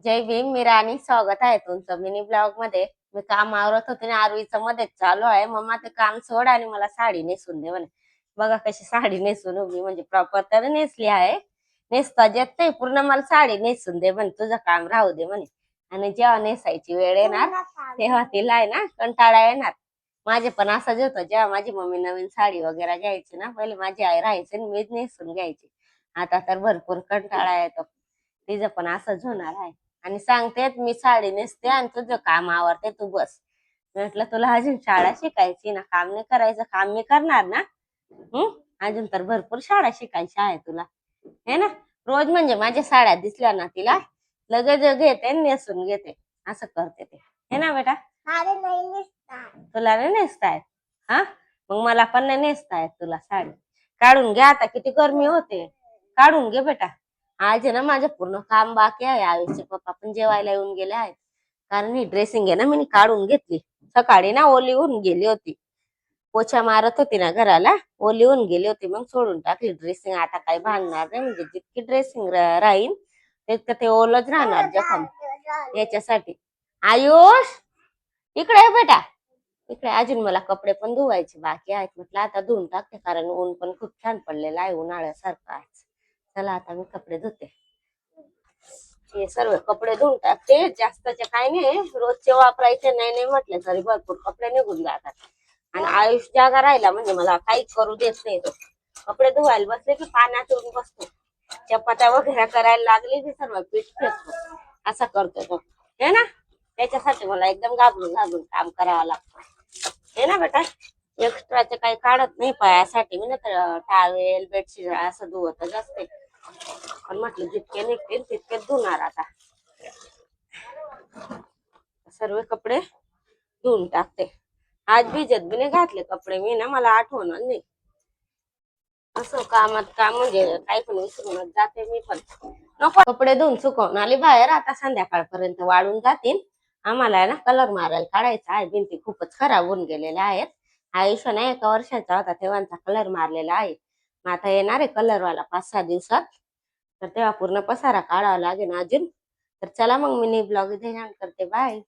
जय भीम. मी राणी. स्वागत आहे तुमचं मिनी ब्लॉग मध्ये. मी काम आवरत होते आणि आरवीचं मध्येच चालू आहे. मम्मा ते काम सोड आणि मला साडी नेसून दे म्हणे. बघा कशी साडी नेसून उभी, म्हणजे प्रॉपर तर नेसली आहे. नेसता येत नाही पूर्ण, मला साडी नेसून दे म्हणे, तुझं काम राहू दे म्हणे. आणि जेव्हा नेसायची वेळ येणार तेव्हा तिला आहे ना कंटाळा येणार. माझे पण असंच होतं, जेव्हा माझी मम्मी नवीन साडी वगैरे घ्यायची ना, पहिले माझी आई राहायची आणि मीच नेसून घ्यायची. आता तर भरपूर कंटाळा येतो. तिचं पण असंच होणार आहे. आणि सांगते मी साडी नेसते आणि तुझं काम आवरते, तू बस. म्हटलं तुला अजून शाळा शिकायची ना, काम नाही करायचं, काम मी करणार ना. हम्म. अजून तर भरपूर शाळा शिकायची आहे तुला, हे ना. रोज म्हणजे माझ्या साड्या दिसल्या ना तिला लगेच घेते आणि नेसून घेते, असं करते ते, हे ना बेटा. तुला नाही नेसतायत? हा, मग मला पण नाही नेसतायत तुला साडी. काढून घे आता, किती गरमी होते. काढून घे बेटा. आज आहे ना माझं पूर्ण काम बाकी आहे. आयुषचे पप्पा पण जेवायला येऊन गेले आहेत, कारण ही ड्रेसिंग आहे ना मी काढून घेतली. सकाळी ना ओली होऊन गेली होती, पोछा मारत होती ना घराला, ओली होऊन गेली होती, मग सोडून टाकली ड्रेसिंग. आता काही भांडणार नाही, म्हणजे जितकी ड्रेसिंग राहील तितकं ते ओलच राहणार जखम. याच्यासाठी आयुष इकडे ये बेटा, इकडे. अजून मला कपडे पण धुवायचे बाकी आहेत, म्हटलं आता धुवून टाकते, कारण ऊन पण खूप छान पडलेलं आहे, उन्हाळ्यासारखं आहे. चला आता मी कपडे धुते. हे सर्व कपडे धुवून टाकते, जास्तचे काय नाही, रोजचे वापरायचे नाही नाही म्हटले तरी भरपूर कपडे निघून जातात. आणि आयुष जागा राहिला म्हणजे मला काही करू देत नाही तो. कपडे धुवायला बसले की पाण्यात येऊन बसतो, चपात्या वगैरे करायला लागली की सर्व पीठ फेकतो, असं करतो तो, हे ना. त्याच्यासाठी मला एकदम घाबरून घाबरून काम करावं लागतं, हे ना बेटा. एक्स्ट्राचे काही काढत नाही पायासाठी मी, ना तर टावेल बेडशीट असं धुवतच असते. पण म्हटलं जितके निघतील तितकेच धुणार आता. सर्व कपडे धुवून टाकते. आज भिजत बी नाही घातले कपडे मी ना, मला आठवणार नाही. असं कामात काम म्हणजे काही पण विसरूनच जाते मी पण. नको, कपडे धुवून सुकवून आली बाहेर, आता संध्याकाळपर्यंत वाळून जातील. आम्हाला ना कलर मारायला काढायचा आहे, भिंती खूपच खराब होऊन गेलेल्या आहेत. आयुष्याने 1 वर्षाचा होता तेव्हाचा कलर मारलेला आहे. मग आता येणार आहे कलरवाला 5-6 दिवसात, तर तेव्हा पूर्ण पसारा काढावा लागेल अजून. तर चला मग मिनी ब्लॉग इथे करते, बाय.